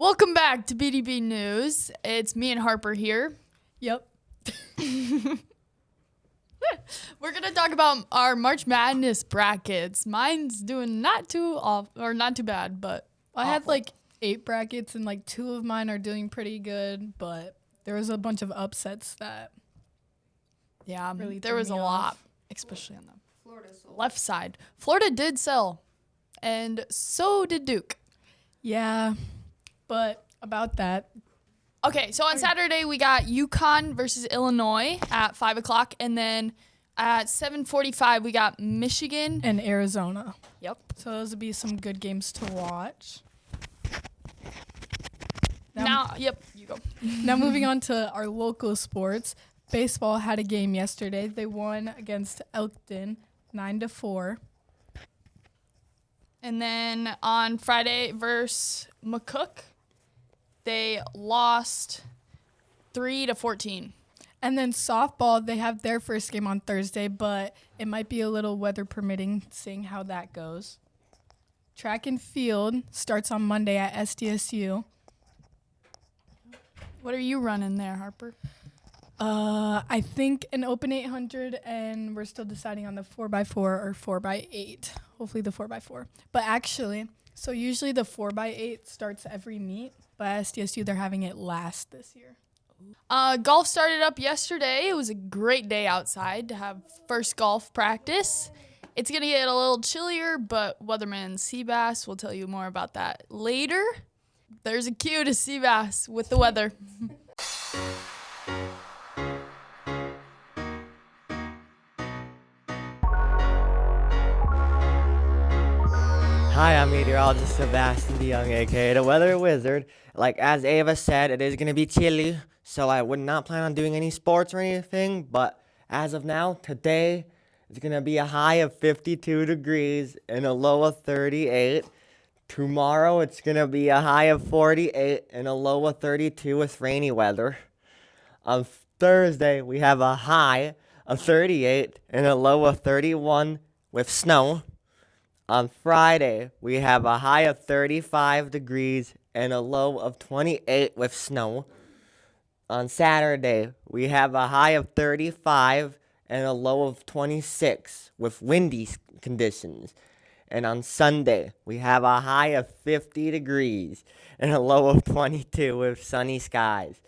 Welcome back to BDB News. It's me and Harper here. Yep. We're gonna talk about our March Madness brackets. Mine's doing not too bad, but I had like 8 brackets and like 2 of mine are doing pretty good, but there was a bunch of upsets that yeah, really there threw was a me lot, off. especially on the Florida sold. left side. Florida did sell, and so did Duke. Yeah, but about that, Okay, so on Saturday we got UConn versus Illinois at 5 o'clock, and then at 7:45 we got Michigan. and Arizona. Yep. So those would be some good games to watch. Now, yep, you go. Now moving on to our local sports. Baseball had a game yesterday. They won against Elkton 9-4. And then on Friday versus McCook, they lost 3-14. And then softball, they have their first game on Thursday, but it might be a little weather permitting, seeing how that goes. Track and field starts on Monday at SDSU. What are you running there, Harper? I think an open 800, and we're still deciding on the 4x4 or 4x8. Hopefully the 4x4. But actually, so usually the 4x8 starts every meet, but at SDSU they're having it last this year. Golf started up yesterday. It was a great day outside to have first golf practice. It's going to get a little chillier, but weatherman Seabass will tell you more about that later. There's a cue to Seabass with the weather. Hi, I'm meteorologist Sebastian DeYoung, aka the Weather Wizard. Like as Ava said, it is going to be chilly, so I would not plan on doing any sports or anything, but as of now, today, it's going to be a high of 52 degrees and a low of 38. Tomorrow, it's going to be a high of 48 and a low of 32 with rainy weather. On Thursday, we have a high of 38 and a low of 31 with snow. On Friday, we have a high of 35 degrees and a low of 28 with snow. On Saturday, we have a high of 35 and a low of 26 with windy conditions. And on Sunday, we have a high of 50 degrees and a low of 22 with sunny skies.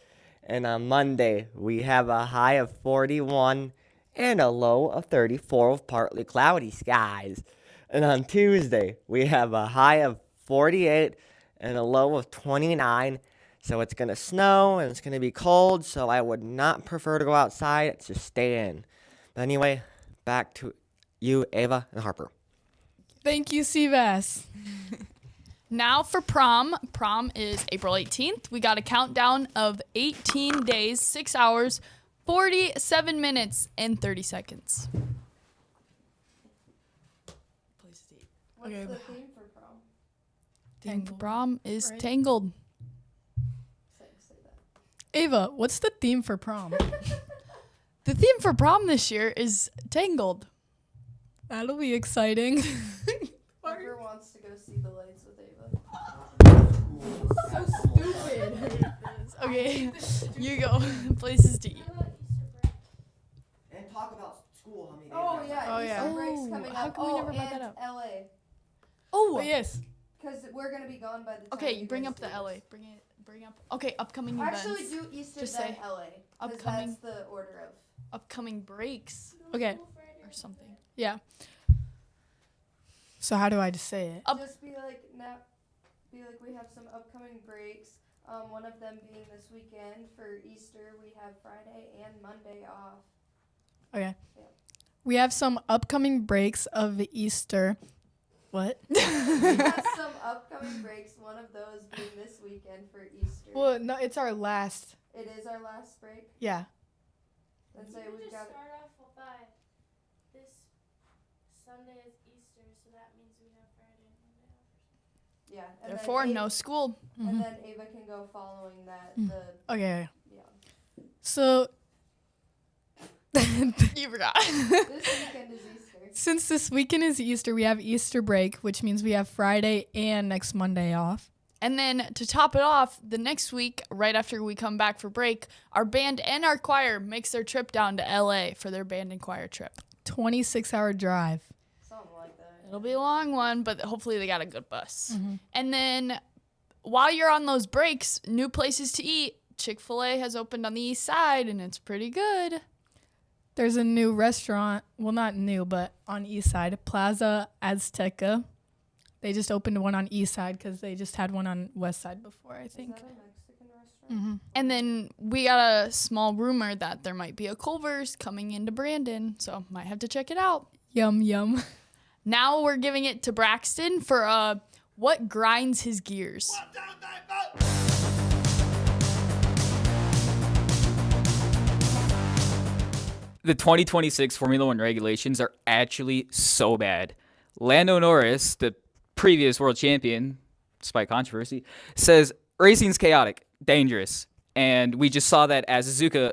And on Monday, we have a high of 41 and a low of 34 with partly cloudy skies. And on Tuesday, we have a high of 48 and a low of 29. So it's going to snow and it's going to be cold, so I would not prefer to go outside. Just stay in. But anyway, back to you, Ava and Harper. Thank you, Seabass. Now for prom. Prom is April 18th. We got a countdown of 18 days, 6 hours, 47 minutes, and 30 seconds. What's Okay. the theme for prom? Theme for Tangled, prom is right? Tangled. Say that. Ava, what's the theme for prom? The theme for prom this year is Tangled. That'll be exciting. Harper wants to go see the lights with Ava. Okay, you go. Places to eat. And talk about school, how many days. Oh yeah, Oh, Easter yeah. break's Oh, coming how up. come we never brought and that up? LA, Oh, Yes. because we're gonna be gone by the time. okay. you Bring guys up the do LA. this. Bring up. Okay, upcoming events. Actually, do Easter Just then say LA, because upcoming- that's the order of. Upcoming breaks Okay. or something. Yeah. So how do I just say it? Up- Just be like we have some upcoming breaks. One of them being this weekend for Easter. We have Friday and Monday off. Okay. We have some upcoming breaks of Easter. What? We have some upcoming breaks. One of those being this weekend for Easter. Well, no, it's our last. It is our last break. Yeah. Let's say You we've just got. start off by this Sunday is Easter, so that means we have Friday and Monday off. Yeah. And then Therefore, Ava- no school. And then Ava can go following that. Mm. The Okay. yeah. So You forgot. This weekend is Easter. since this weekend is Easter, we have Easter break, which means we have Friday and next Monday off. And then to top it off, the next week, right after we come back for break, our band and our choir makes their trip down to LA for their band and choir trip. 26-hour drive. Something like that. It'll be a long one, but hopefully they got a good bus. And then while you're on those breaks, new places to eat. Chick-fil-A has opened on the east side, and it's pretty good. There's a new restaurant, well, not new, but on east side, Plaza Azteca. They just opened one on east side because they just had one on west side before, I think. Is that a Mexican restaurant? And then we got a small rumor that there might be a Culver's coming into Brandon, so might have to check it out. Yum, yum. Now we're giving it to Braxton for what grinds his gears. The 2026 Formula One regulations are actually so bad. Lando Norris, the previous world champion, despite controversy, says racing's chaotic, dangerous. And we just saw that at Suzuka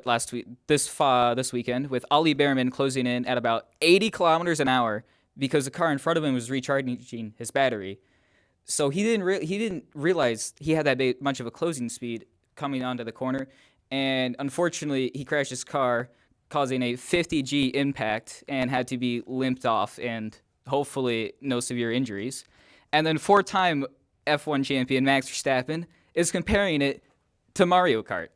this weekend, with Ollie Behrman closing in at about 80 kilometers an hour because the car in front of him was recharging his battery. So he didn't realize he had that much of a closing speed coming onto the corner, and unfortunately he crashed his car, causing a 50G impact and had to be limped off, and hopefully no severe injuries. And then four-time F1 champion Max Verstappen is comparing it to Mario Kart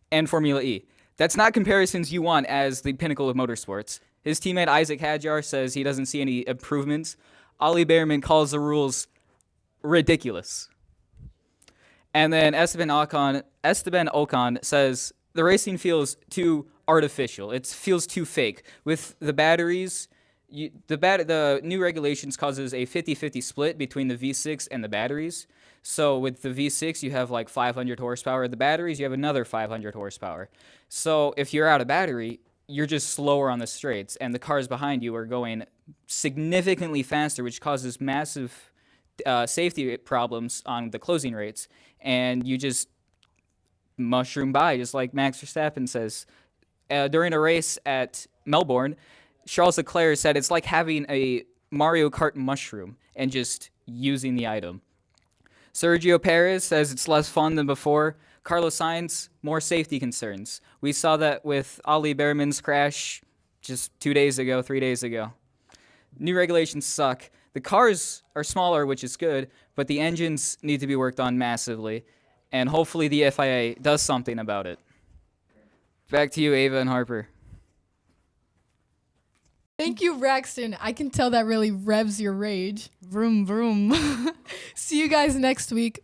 and Formula E. That's not comparisons you want as the pinnacle of motorsports. His teammate Isaac Hadjar says he doesn't see any improvements. Ollie Behrman calls the rules ridiculous. And then Esteban Ocon says the racing feels too artificial. It feels too fake. With the batteries, the new regulations causes a 50-50 split between the V6 and the batteries. So with the V6, you have like 500 horsepower. The batteries, you have another 500 horsepower. So if you're out of battery, you're just slower on the straights, and the cars behind you are going significantly faster, which causes massive safety problems on the closing rates. And you just mushroom by, just like Max Verstappen says. During a race at Melbourne, Charles Leclerc said it's like having a Mario Kart mushroom and just using the item. Sergio Perez says it's less fun than before. Carlos Sainz, more safety concerns. We saw that with Ollie Behrman's crash just 3 days ago. New regulations suck. The cars are smaller, which is good, but the engines need to be worked on massively, and hopefully the FIA does something about it. Back to you, Ava and Harper. Thank you, Braxton. I can tell that really revs your rage. Vroom, vroom. See you guys next week.